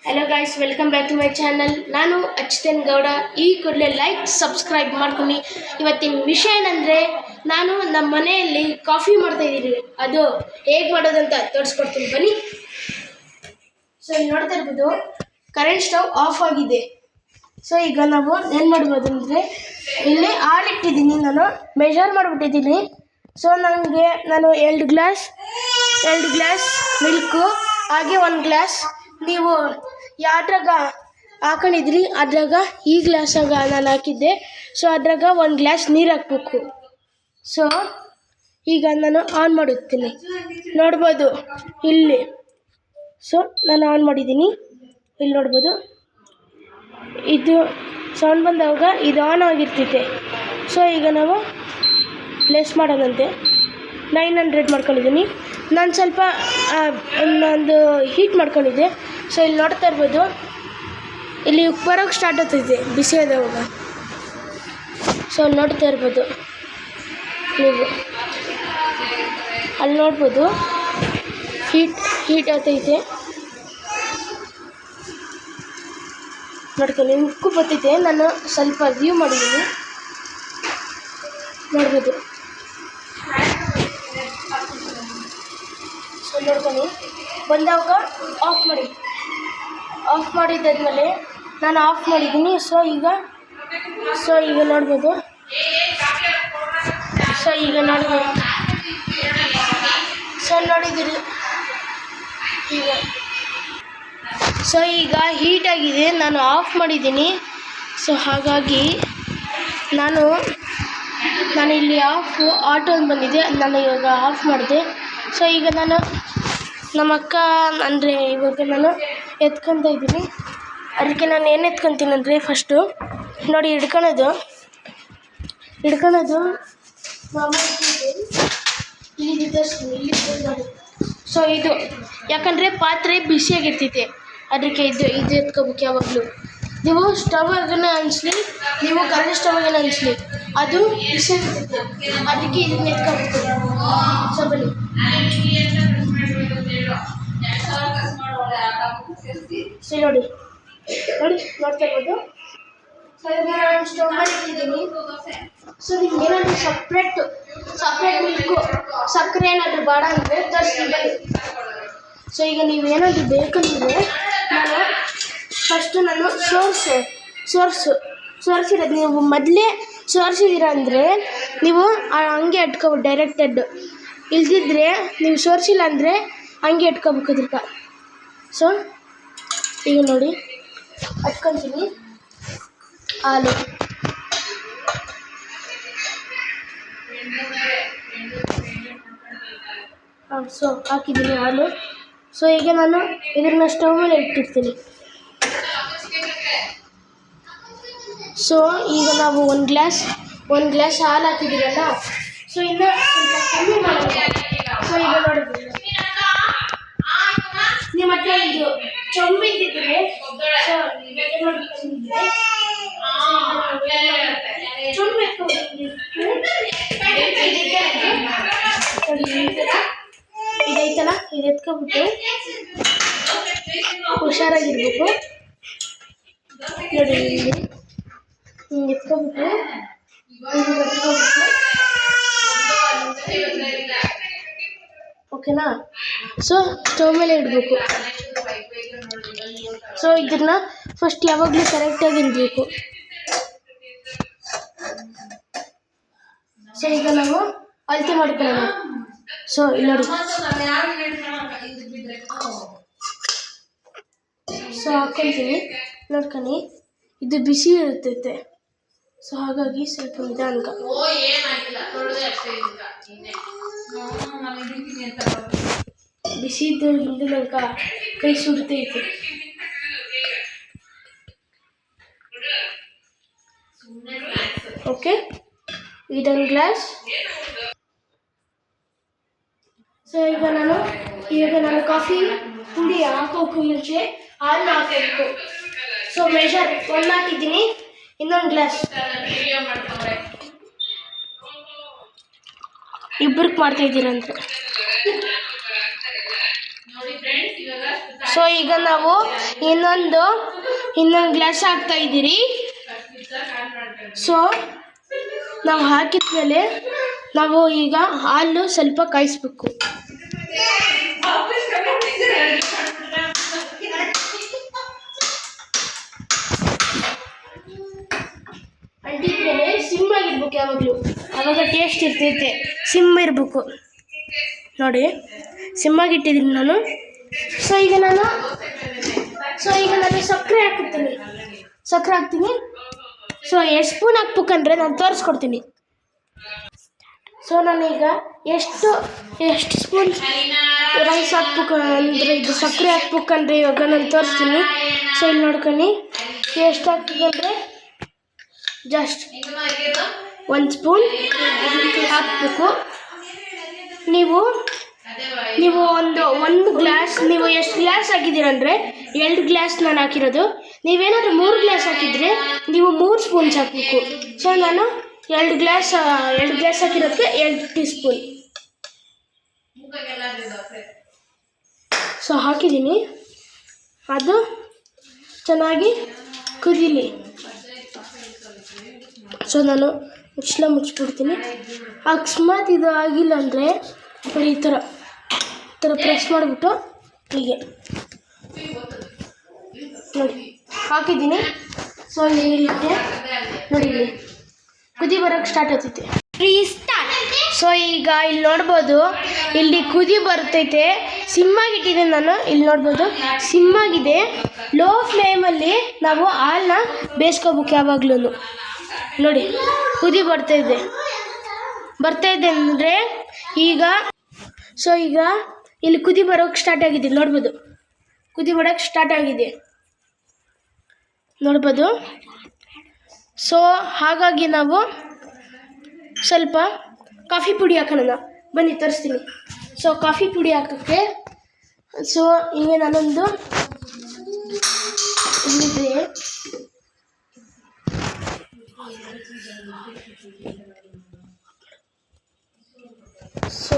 Hello guys, welcome back to my channel. ನಾನು ಅಚ್ಯುತನ್ ಗೌಡ. ಈ ಕೂಡಲೇ ಲೈಕ್ ಸಬ್ಸ್ಕ್ರೈಬ್ ಮಾಡ್ಕೊಂಡು. ಇವತ್ತಿನ ವಿಷಯ ಏನಂದರೆ, ನಾನು ನಮ್ಮ ಮನೆಯಲ್ಲಿ ಕಾಫಿ ಮಾಡ್ತಾಯಿದ್ದೀನಿ. ಅದು ಹೇಗೆ ಮಾಡೋದಂತ ತೋರಿಸ್ಕೊಡ್ತೀನಿ ಬನ್ನಿ. ಸೊ ಇಲ್ಲಿ ನೋಡ್ತಾ ಇರ್ಬೋದು, ಕರೆಂಟ್ ಸ್ಟವ್ ಆಫ್ ಆಗಿದೆ. ಸೊ ಈಗ ನಾವು ಏನು ಮಾಡ್ಬೋದು ಅಂದರೆ, ಇಲ್ಲಿ ಹಾಲಿಟ್ಟಿದ್ದೀನಿ, ನಾನು ಮೆಜರ್ ಮಾಡಿಬಿಟ್ಟಿದ್ದೀನಿ. ಸೊ ನಾನು 2 ಗ್ಲಾಸ್ ಮಿಲ್ಕು, ಹಾಗೆ 1 ಗ್ಲಾಸ್ ನೀವು ಯಾವ್ದ್ರಾಗ ಹಾಕೊಂಡಿದ್ರಿ ಅದ್ರಾಗ ಈ ಗ್ಲಾಸಾಗ ನಾನು ಹಾಕಿದ್ದೆ. ಸೊ ಅದ್ರಾಗ 1 ಗ್ಲಾಸ್ ನೀರು ಹಾಕ್ಬೇಕು. ಸೊ ಈಗ ನಾನು ಆನ್ ಮಾಡುತ್ತೀನಿ, ನೋಡ್ಬೋದು ಇಲ್ಲಿ. ಸೊ ನಾನು ಆನ್ ಮಾಡಿದ್ದೀನಿ, ಇಲ್ಲಿ ನೋಡ್ಬೋದು. ಇದು ಸೌಂಡ್ ಬಂದಾಗ ಇದು ಆನ್ ಆಗಿರ್ತೈತೆ. ಸೊ ಈಗ ನಾವು ಲೆಸ್ ಮಾಡೋದಂತೆ 900 ಮಾಡ್ಕೊಂಡಿದ್ದೀನಿ. ನಾನು ಸ್ವಲ್ಪ ಒಂದು ಹೀಟ್ ಮಾಡ್ಕೊಂಡಿದ್ದೆ. ಸೊ ಇಲ್ಲಿ ನೋಡ್ತಾ ಇರ್ಬೋದು, ಇಲ್ಲಿ ಬರೋಕ್ಕೆ ಸ್ಟಾರ್ಟ್ ಆಗ್ತೈತೆ ಬಿಸಿ ಆದವಾಗ. ಸೊ ಅಲ್ಲಿ ನೋಡ್ತಾ ಇರ್ಬೋದು ನೀವು, ಅಲ್ಲಿ ನೋಡ್ಬೋದು ಹೀಟ್ ಆಗ್ತೈತೆ. ನೋಡ್ಕೊಂಡು ಉಕ್ಕು ಬರ್ತೈತೆ. ನಾನು ಸ್ವಲ್ಪ ವ್ಯೂ ಮಾಡಿದ್ದೀನಿ, ನೋಡ್ಬೋದು. ಸೊ ನೋಡ್ಕೊಂಡು ಬಂದಾಗ ಆಫ್ ಮಾಡಿದ್ದಾದ್ಮೇಲೆ ನಾನು ಆಫ್ ಮಾಡಿದ್ದೀನಿ. ಸೊ ಈಗ ನೋಡ್ಬೋದು. ನೋಡಿದ್ದೀರಿ ಈಗ ಹೀಟ್ ಆಗಿದೆ, ನಾನು ಆಫ್ ಮಾಡಿದ್ದೀನಿ. ಸೊ ಹಾಗಾಗಿ ನಾನು ಇಲ್ಲಿ ಆಟೋ ಬಂದಿದೆ, ನಾನು ಇವಾಗ ಆಫ್ ಮಾಡಿದೆ. ಸೊ ಈಗ ನಾನು ನಮ್ಮ ಅಕ್ಕ ಅಂದರೆ ಇವಾಗ ನಾನು ಎತ್ಕೊತ ಇದ್ದೀನಿ. ಅದಕ್ಕೆ ನಾನು ಏನು ಎತ್ಕೊತೀನಿ ಅಂದರೆ, ಫಸ್ಟು ನೋಡಿ ಹಿಡ್ಕೊಳೋದು ಇಲ್ಲಿ. ಸೊ ಇದು ಯಾಕಂದರೆ ಪಾತ್ರೆ ಬಿಸಿಯಾಗಿರ್ತೈತೆ, ಅದಕ್ಕೆ ಇದು ಎತ್ಕೋಬೇಕು ಯಾವಾಗಲೂ. ನೀವು ಸ್ಟವ್ ಆಗನ್ನ ಅನಿಸ್ಲಿ, ನೀವು ಕರೆಂಟ್ ಸ್ಟವ್ ಆಗನ್ನ ಅನಿಸ್ಲಿ, ಅದು ಬಿಸಿಯಾಗಿರ್ತೈತೆ, ಅದಕ್ಕೆ ಇದನ್ನ ಎತ್ಕೋಬೇಕು. ಸೊ ಬನ್ನಿ. ಸೊ ನೋಡ್ತಾ ಇರ್ಬೋದು. ಸೊ ಈಗ ನಾನು ಸ್ಟವ್ ಮಾಡಿ ಇಟ್ಟಿದ್ದೀನಿ. ಸೊ ನಿಮ್ಗೆ ಏನಾದರೂ ಸಪ್ರೇಟ್ ಮಿಲ್ಕು, ಸಕ್ಕರೆ ಏನಾದರೂ ಬೇಡ ಅಂದರೆ ತರಿಸಿ ಬನ್ನಿ. ಸೊ ಈಗ ನೀವು ಏನಾದರೂ ಬೇಕಂದರೆ, ನಾನು ಸೋರಿಸಿರೋದು ನೀವು ಮೊದಲೇ ಸೋರಿಸಿದ್ದೀರ ಅಂದರೆ ನೀವು ಹಂಗೆ ಇಟ್ಕೋಬೋದು ಡೈರೆಕ್ಟೆಡ್. ಇಲ್ದಿದ್ರೆ ನೀವು ಸೋರಿಸಿಲ್ಲ ಅಂದರೆ ಹಂಗೆ ಇಟ್ಕೋಬೇಕು ಅದಕ್ಕೆ. ಸೊ ಈಗ ನೋಡಿ ಹಚ್ಕೊತೀನಿ ಹಾಲು. ಸೊ ಹಾಕಿದ್ದೀನಿ ಹಾಲು. ಸೊ ಈಗ ನಾನು ಇದನ್ನ ಸ್ಟವ್ ಮೇಲೆ ಇಟ್ಟಿರ್ತೀನಿ. ಸೊ ಈಗ ನಾವು 1 ಗ್ಲಾಸ್ ಹಾಲು ಹಾಕಿದ್ದೀರಲ್ಲ, ಸೊ ಇನ್ನು ಸ್ವಲ್ಪ ಕಮ್ಮಿ ಮಾಡೋದು. ಸೊ ಈಗ ನೋಡಿದ್ದೀವಿ, ನಿಮ್ಮ ಹತ್ರ ಇದು ಚೊಂಬಿದ್ದಿದ್ರೆ ಚೊಂಬು ಇದೈತಲ್ಲ, ಇದು ಎತ್ಕೊಬಿಟ್ಟು ಹುಷಾರಾಗಿರ್ಬೇಕು. ನೋಡಿ ಎತ್ಕೊಬಿಟ್ಟು ಓಕೆನಾ. ಸೊ ಸ್ಟವ್ ಮೇಲೆ ಇಡಬೇಕು. ಸೊ ಇದನ್ನ ಫಸ್ಟ್ ಯಾವಾಗಲೂ ಕರೆಕ್ಟಾಗಿ ಇಡಬೇಕು. ಸೊ ಈಗ ನಾವು ಅಳತೆ ಮಾಡ್ಕೊಳ್ಳೋಣ. ಸೊ ಇಲ್ಲಿ ನೋಡಿ, ಸೊ ಹಾಕ್ಕೊತೀನಿ, ನೋಡ್ಕೊಂಡು ಇದು ಬಿಸಿ ಇರ್ತೈತೆ. ಸೊ ಹಾಗಾಗಿ ಸ್ವಲ್ಪ ನಿಧಾನಕ. ಬಿಸಿ ಇದ್ದು ನನಗೆ ಕೈ ಸುಡ್ತೈತೆ. ಓಕೆ, ಇದೊಂದು ಗ್ಲಾಸ್. ಸೊ ಈಗ ನಾನು ಕಾಫಿ ಪುಡಿ ಹಾಕೋಕ್ಕೂ ಮುಂಚೆ ಹಾಲನ್ನ ಹಾಕಬೇಕು. ಸೊ ಮೆಷರ್ 1 ಹಾಕಿದ್ದೀನಿ, ಇನ್ನೊಂದು ಗ್ಲಾಸ್. ಇಬ್ಬರಿಗೆ ಮಾಡ್ತಾಯಿದ್ದೀರಂತೆ. ಸೊ ಈಗ ನಾವು ಇನ್ನೊಂದು ಗ್ಲಾಸ್ ಹಾಕ್ತಾ ಇದ್ದೀರಿ. ಸೊ ನಾವು ಹಾಕಿದ್ಮೇಲೆ ನಾವು ಈಗ ಹಾಲು ಸ್ವಲ್ಪ ಕಾಯಿಸ್ಬೇಕು. ಅಂಟಿದ್ಮೇಲೆ ಸಿಮ್ ಆಗಿರ್ಬೇಕು ಯಾವಾಗಲೂ, ಆವಾಗ ಟೇಸ್ಟ್ ಇರ್ತೈತೆ. ಸಿಮ್ ಇರಬೇಕು ನೋಡಿ, ಸಿಮ್ಮಾಗಿಟ್ಟಿದ್ದೀನಿ ನಾನು. ಸೊ ಈಗ ನಾನು ಸಕ್ಕರೆ ಹಾಕ್ತೀನಿ. ಸೊ ಎಷ್ಟು ಸ್ಪೂನ್ ಹಾಕ್ಬೇಕಂದ್ರೆ ನಾನು ತೋರಿಸ್ಕೊಡ್ತೀನಿ. ಸೊ ನಾನೀಗ ಎಷ್ಟು ಸ್ಪೂನ್ ರೈಸ್ ಹಾಕ್ಬೇಕು ಅಂದರೆ ಇದು ಸಕ್ಕರೆ ಹಾಕ್ಬೇಕಂದ್ರೆ ಇವಾಗ ನಾನು ತೋರಿಸ್ತೀನಿ. ಸೊ ಇಲ್ಲಿ ನೋಡ್ಕೊಂಡು ಎಷ್ಟು ಹಾಕ್ಬೇಕಂದ್ರೆ ಜಸ್ಟ್ 1 ಸ್ಪೂನ್ ಹಾಕಬೇಕು. ನೀವು ಒಂದು ಗ್ಲಾಸ್, ನೀವು ಎಷ್ಟು ಗ್ಲಾಸ್ ಹಾಕಿದ್ದೀರಂದರೆ 2 ಗ್ಲಾಸ್ ನಾನು ಹಾಕಿರೋದು. ನೀವೇನಾದರೂ 3 ಗ್ಲಾಸ್ ಹಾಕಿದರೆ ನೀವು 3 ಸ್ಪೂನ್ಸ್ ಹಾಕಬೇಕು. ಸೊ ನಾನು 2 ಗ್ಲಾಸ್ ಹಾಕಿರೋದಕ್ಕೆ 2 ಟೀ ಸ್ಪೂನ್ ಸೊ ಹಾಕಿದ್ದೀನಿ. ಅದು ಚೆನ್ನಾಗಿ ಕುದೀಲಿ. ಸೊ ನಾನು ಮುಚ್ಚಿಬಿಡ್ತೀನಿ. ಅಕಸ್ಮಾತ್ ಇದು ಆಗಿಲ್ಲ ಅಂದರೆ ಈ ಥರ ಪ್ರೆಸ್ ಮಾಡಿಬಿಟ್ಟು ಹೀಗೆ ನೋಡಿ ಹಾಕಿದ್ದೀನಿ. ಸೊ ಇಲ್ಲಿ ನೋಡಿ, ಇಲ್ಲಿ ಕುದಿ ಬರೋಕ್ಕೆ ಸ್ಟಾರ್ಟ್ ಆಗ್ತೈತೆ. ಸೊ ಈಗ ಇಲ್ಲಿ ನೋಡ್ಬೋದು, ಇಲ್ಲಿ ಕುದಿ ಬರ್ತೈತೆ. ಸಿಮ್ಮಾಗಿಟ್ಟಿದ್ದೀನಿ ನಾನು, ಇಲ್ಲಿ ನೋಡ್ಬೋದು ಸಿಮ್ಮಾಗಿದೆ. ಲೋ ಫ್ಲೇಮಲ್ಲಿ ನಾವು ಹಾಲನ್ನ ಬೇಯಿಸ್ಕೋಬೇಕು ಯಾವಾಗ್ಲೂ ನೋಡಿ. ಕುದಿ ಬರ್ತಾಯಿದೆ ಅಂದರೆ ಈಗ ಇಲ್ಲಿ ಕುದಿ ಬರೋಕ್ಕೆ ಸ್ಟಾರ್ಟ್ ಆಗಿದೆ. ನೋಡ್ಬೋದು ಕುದಿ ಬರೋಕ್ಕೆ ಸ್ಟಾರ್ಟ್ ಆಗಿದೆ ನೋಡ್ಬೋದು. ಸೊ ಹಾಗಾಗಿ ನಾವು ಸ್ವಲ್ಪ ಕಾಫಿ ಪುಡಿ ಹಾಕೋಣ. ಬನ್ನಿ ತರಿಸ್ತೀನಿ. ಸೊ ಕಾಫಿ ಪುಡಿ ಹಾಕೋಕ್ಕೆ ಸೊ ಹಿಂಗೆ ನಾನೊಂದು ಇಲ್ಲಿದೆ. ಸೊ